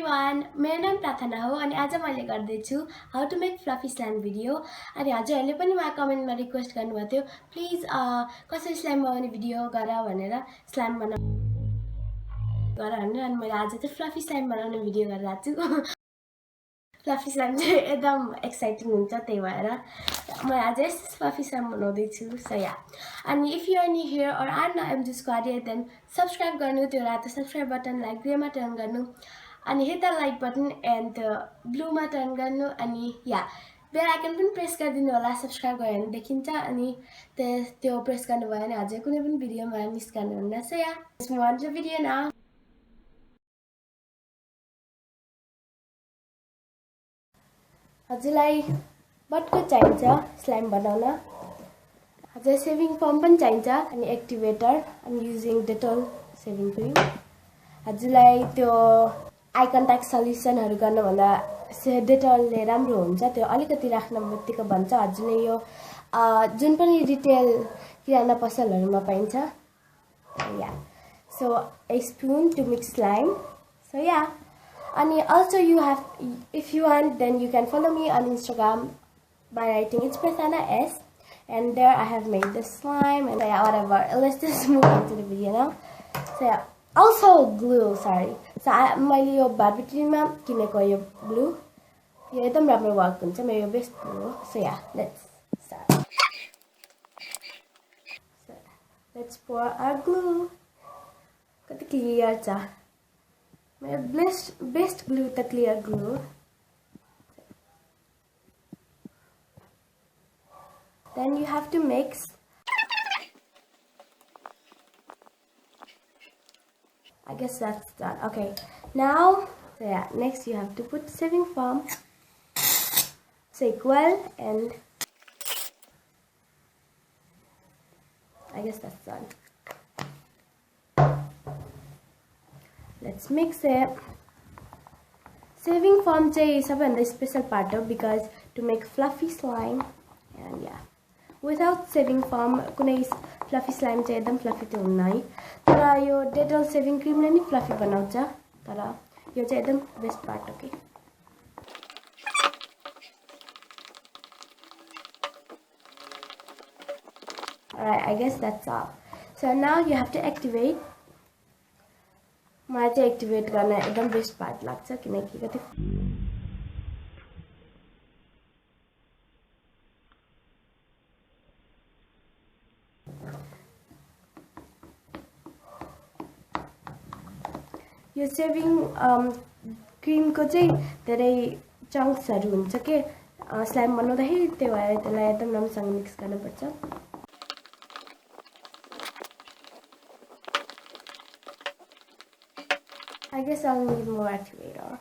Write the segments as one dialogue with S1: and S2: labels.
S1: everyone, मेरो नाम प्रार्थना हो अनि आज मैले गर्दै छु how to make fluffy slime video अनि हजुरहरुले पनि मलाई कमेन्टमा रिक्वेस्ट गर्नुभएको थियो प्लिज कसरी स्लाइम बनाउने भिडियो गर भनेर स्लाइम बनाउन गर भनेर अनि मैले आज चाहिँ फ्लफी स्लाइम बनाउने भिडियो गरिरहेको छु फ्लफी स्लाइम चाहिँ एकदम एक्साइटिङ हुन्छ त्यही भएर म आज फ्लफी स्लाइम बनाउँदै छु सो या अनि if you are new here or are not able to squad yet then subscribe गर्नु त्यो रातो सब्स्क्राइब बटनलाई ग्रेमा टर्न गर्नु अनि hit the like button and blue मा टर्न गर्नु अनि या बेल आइकन पनि प्रेस गरिदिनु होला सब्स्क्राइब गरे भने देखिन्छ अनि त्यो प्रेस गर्नुभयो भने अझै कुनै पनि भिडियोमा मिस गर्नुहुन्न so yeah let's move on to video now हजुरलाई बटको चाहिन्छ स्लाइम बनाउन हजुर सेभिङ फोम पनि चाहिन्छ अनि एक्टिभेटर I'm using Dettol shaving cream हजुरलाई त्यो आई कन्ट्याक्ट सल्युसनहरु गर्नुभन्दा डेटलले राम्रो हुन्छ त्यो अलिकति राख्न बित्तिकै भन्छ हजुरले यो जुन पनि रिटेल किराना पसलहरुमा पाइन्छ या सो a spoon to mix slime so yeah and also you have if you want then you can follow me on Instagram by writing it's Prathana S and there I have made this slime and yeah whatever let's just move into the video now so yeah also glue sorry so मैले यो बार्बिट्रीमा किनेको यो glue यो एकदम राम्रो work हुन्छ मेरो best glue हो so yeah let's start so let's pour our glue कति clear छ My best glue the clear glue. Then you have to mix. I guess that's done. Okay. Now, so yeah, next you have to put saving foam. Shake well and I guess that's done. Let's mix it. Saving foam is a special part of because to make fluffy slime and yeah. Without saving foam, kunai fluffy slime चाहिँ एकदम fluffy त हुन्न है तर यो Dettol saving cream ले नि fluffy बनाउँछ तर यो चाहिँ एकदम best part okay. Alright, I guess that's all. So now you have to activate. मलाई चाहिँ एक्टिभेट गर्न एकदम बेस्ट पार्ट लाग्छ किनकि कति यो सेभिङ क्रिमको चाहिँ धेरै चङ्क्सहरु हुन्छ के स्लाइम बनाउँदाखेरि त्यही भएर त्यसलाई एकदम राम्रोसँग मिक्स गर्नुपर्छ I guess I'll need more activator.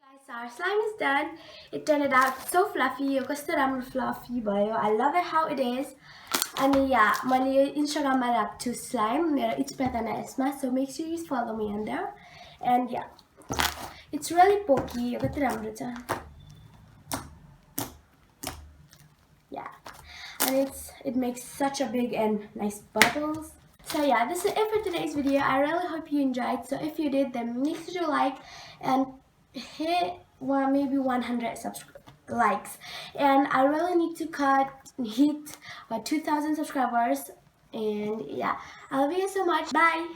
S1: Guys, our slime is done. It turned out so fluffy. यो कस्तो राम्रो fluffy भयो. I love it how it is. And yeah, मैले Instagram मा राख्छु slime मेरो it's Prathana S मा so make sure you follow me on there and yeah it's really pokey यो कति राम्रो छ yeah and it makes such a big and nice bubbles so yeah this is it for today's video. I really hope you enjoyed so if you did then make sure you like and hit maybe 100 likes and I really need to hit 2,000 subscribers and yeah I love you so much bye